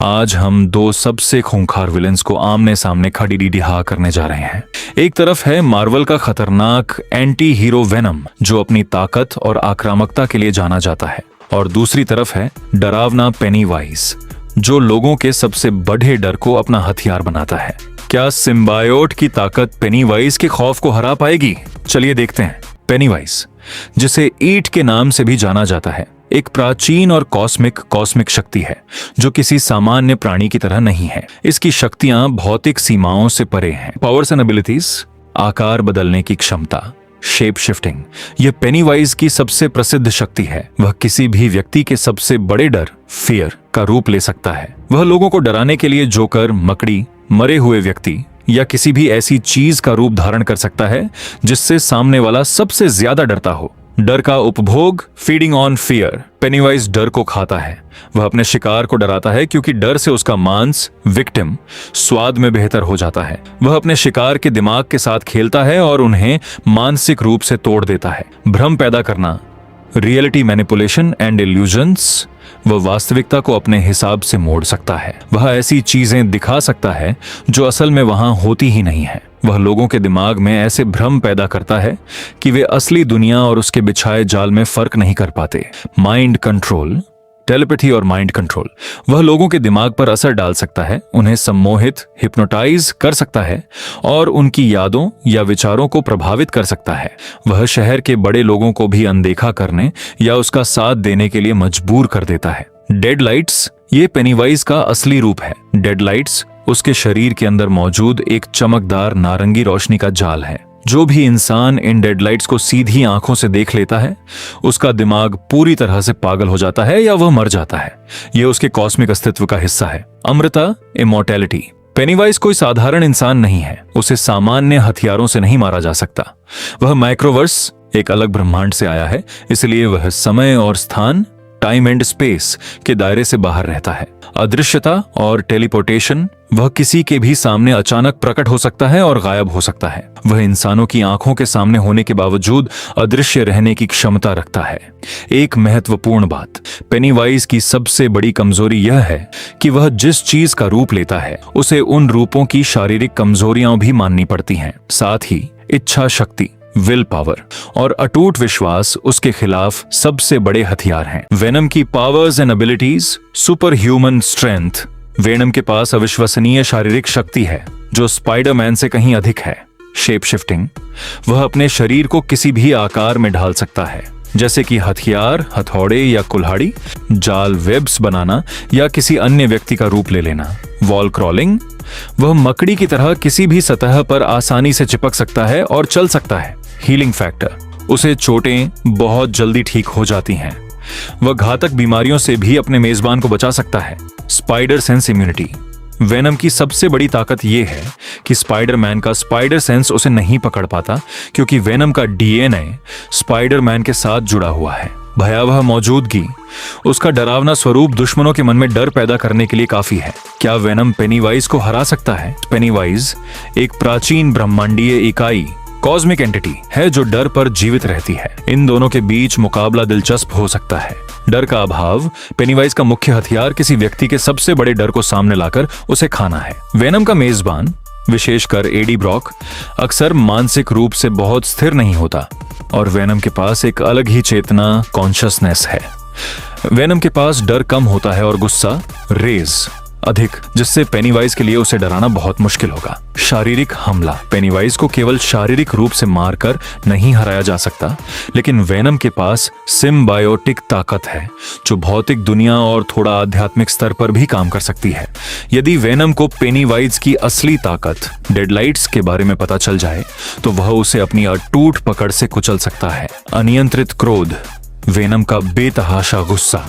आज हम दो सबसे खूंखार विलेंस को आमने सामने खड़ी-डी-डी-हा करने जा रहे हैं। एक तरफ है मार्वल का खतरनाक एंटी हीरो वेनम, जो अपनी ताकत और आक्रामकता के लिए जाना जाता है, और दूसरी तरफ है डरावना पेनीवाइज, जो लोगों के सबसे बड़े डर को अपना हथियार बनाता है। क्या सिम्बायोट की ताकत पेनीवाइज के खौफ को हरा पाएगी? चलिए देखते हैं। पेनीवाइज, जिसे ईट के नाम से भी जाना जाता है, एक प्राचीन और कॉस्मिक शक्ति है जो किसी सामान्य प्राणी की तरह नहीं है। इसकी शक्तियां भौतिक सीमाओं से परे हैं। पावर्स एंड एबिलिटीज, आकार बदलने की क्षमता, शेप शिफ्टिंग, यह पेनीवाइज की सबसे प्रसिद्ध शक्ति है। वह किसी भी व्यक्ति के सबसे बड़े डर, फियर, का रूप ले सकता है। वह लोगों को डराने के लिए जोकर, मकड़ी, मरे हुए व्यक्ति या किसी भी ऐसी चीज का रूप धारण कर सकता है जिससे सामने वाला सबसे ज्यादा डरता हो। डर का उपभोग, फीडिंग ऑन फियर। पेनीवाइज डर को खाता है। वह अपने शिकार को डराता है क्योंकि डर से उसका मांस, विक्टिम, स्वाद में बेहतर हो जाता है। वह अपने शिकार के दिमाग के साथ खेलता है और उन्हें मानसिक रूप से तोड़ देता है। भ्रम पैदा करना, रियलिटी मैनिपुलेशन एंड इल्यूजन्स, वह वास्तविकता को अपने हिसाब से मोड़ सकता है। वह ऐसी चीजें दिखा सकता है जो असल में वहां होती ही नहीं है। वह लोगों के दिमाग में ऐसे भ्रम पैदा करता है कि वे असली दुनिया और उसके बिछाए जाल में फर्क नहीं कर पाते। माइंड कंट्रोल, टेलीपैथी और माइंड कंट्रोल, वह लोगों के दिमाग पर असर डाल सकता है, उन्हें सम्मोहित, हिप्नोटाइज कर सकता है और उनकी यादों या विचारों को प्रभावित कर सकता है। वह शहर के बड़े लोगों को भी अनदेखा करने या उसका साथ देने के लिए मजबूर कर देता है। डेडलाइट्स, ये पेनीवाइज का असली रूप है। डेडलाइट्स उसके शरीर के अंदर मौजूद एक चमकदार नारंगी रोशनी का जाल है। जो भी इंसान इन डेडलाइट्स को सीधी आंखों से देख लेता है, उसका दिमाग पूरी तरह से पागल हो जाता है या वह मर जाता है। यह उसके कॉस्मिक अस्तित्व का हिस्सा है। अमृता, इमॉर्टैलिटी। पेनीवाइज कोई साधारण इंसान नहीं है। उसे सामान्य हथियारों से नहीं मारा जा सकता। वह माइक्रोवर्स, एक अलग ब्रह्मांड से आया है, इसलिए वह समय और स्थान, टाइम एंड स्पेस के दायरे से बाहर रहता है। अदृश्यता और टेलीपोर्टेशन, वह किसी के भी सामने अचानक प्रकट हो सकता है और गायब हो सकता है। वह इंसानों की आंखों के सामने होने के बावजूद अदृश्य रहने की क्षमता रखता है। एक महत्वपूर्ण बात, पेनीवाइज की सबसे बड़ी कमजोरी यह है कि वह जिस चीज का रूप लेता है, उसे उन रूपों की शारीरिक कमजोरियां भी माननी पड़ती हैं। साथ ही इच्छा शक्ति, विल पावर और अटूट विश्वास उसके खिलाफ सबसे बड़े हथियार हैं। वेनम की powers and abilities, super human strength. Venom के पास अविश्वसनीय शारीरिक शक्ति है जो स्पाइडरमैन से कहीं अधिक है। शेप शिफ्टिंग, वह अपने शरीर को किसी भी आकार में ढाल सकता है, जैसे कि हथियार, हथौड़े या कुल्हाड़ी, जाल, वेब्स बनाना या किसी अन्य व्यक्ति का रूप ले लेना। वॉल क्रॉलिंग, वह मकड़ी की तरह किसी भी सतह पर आसानी से चिपक सकता है और चल सकता है। हीलिंग फैक्टर, उसे चोटें बहुत जल्दी ठीक हो जाती हैं। वह घातक बीमारियों से भी अपने मेजबान को बचा सकता है। स्पाइडर सेंस इम्यूनिटी, वेनम की सबसे बड़ी ताकत यह है कि स्पाइडरमैन का स्पाइडर सेंस उसे नहीं पकड़ पाता क्योंकि वेनम का डीएनए स्पाइडरमैन के साथ जुड़ा हुआ है। भयावह मौजूदगी, उसका डरावना स्वरूप दुश्मनों के मन में डर पैदा करने के लिए काफी है। क्या वेनम पेनीवाइज को हरा सकता है? पेनीवाइज एक प्राचीन ब्रह्मांडीय इकाई, कॉस्मिक एंटिटी है जो डर पर जीवित रहती है। इन दोनों के बीच मुकाबला दिलचस्प हो सकता है। डर का अभाव, पेनीवाइज का मुख्य हथियार किसी व्यक्ति के सबसे बड़े डर को सामने लाकर उसे खाना है। वेनम का मेजबान, विशेषकर एडी ब्रॉक, अक्सर मानसिक रूप से बहुत स्थिर नहीं होता और वेनम के पास एक अलग ही चेतना, कॉन्शियसनेस है। वेनम के पास डर कम होता है और गुस्सा, रेज, अधिक, जिससे पेनीवाइज के लिए उसे डराना बहुत मुश्किल होगा। शारीरिक हमला, पेनीवाइज को केवल शारीरिक रूप से मारकर नहीं हराया जा सकता, लेकिन वेनम के पास सिम्बायोटिक ताकत है जो भौतिक दुनिया और थोड़ा आध्यात्मिक स्तर पर भी काम कर सकती है। यदि वेनम को पेनीवाइज की असली ताकत, डेडलाइट्स के बारे में पता चल जाए तो वह उसे अपनी अटूट पकड़ से कुचल सकता है। अनियंत्रित क्रोध, वेनम का बेतहाशा गुस्सा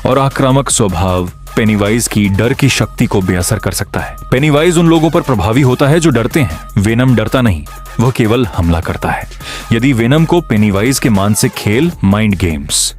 और आक्रामक स्वभाव पेनीवाइज की डर की शक्ति को बेअसर कर सकता है। पेनीवाइज उन लोगों पर प्रभावी होता है जो डरते हैं। वेनम डरता नहीं, वह केवल हमला करता है। यदि वेनम को पेनीवाइज के मानसिक खेल, माइंड गेम्स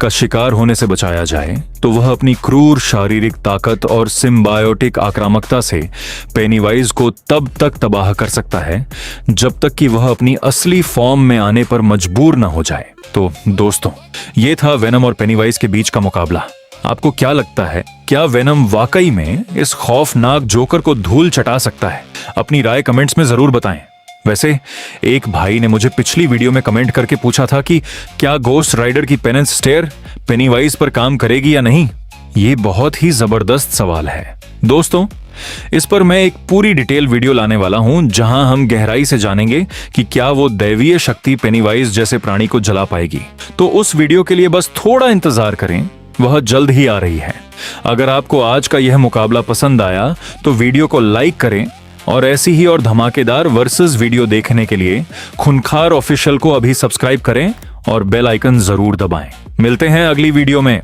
का शिकार होने से बचाया जाए तो वह अपनी क्रूर शारीरिक ताकत और सिम्बायोटिक आक्रामकता से पेनीवाइज को तब तक तबाह कर सकता है जब तक कि वह अपनी असली फॉर्म में आने पर मजबूर न हो जाए। तो दोस्तों, ये था वेनम और पेनीवाइज के बीच का मुकाबला। आपको क्या लगता है, क्या वेनम वाकई में इस खौफनाक जोकर को धूल चटा सकता है? अपनी राय कमेंट्स में जरूर बताएं। वैसे एक भाई ने मुझे पिछली वीडियो में कमेंट करके पूछा था कि क्या गोस्ट राइडर की पेनेंस स्टेयर पेनीवाइज पर काम करेगी या नहीं। ये बहुत ही जबरदस्त सवाल है दोस्तों। इस पर मैं एक पूरी डिटेल वीडियो लाने वाला हूं, जहां हम गहराई से जानेंगे कि क्या वो दैवीय शक्ति पेनीवाइज जैसे प्राणी को जला पाएगी। तो उस वीडियो के लिए बस थोड़ा इंतजार करें, वह जल्द ही आ रही है। अगर आपको आज का यह मुकाबला पसंद आया तो वीडियो को लाइक करें और ऐसी ही और धमाकेदार वर्सेस वीडियो देखने के लिए खूंखार ऑफिशियल को अभी सब्सक्राइब करें और बेल आइकन जरूर दबाएं। मिलते हैं अगली वीडियो में।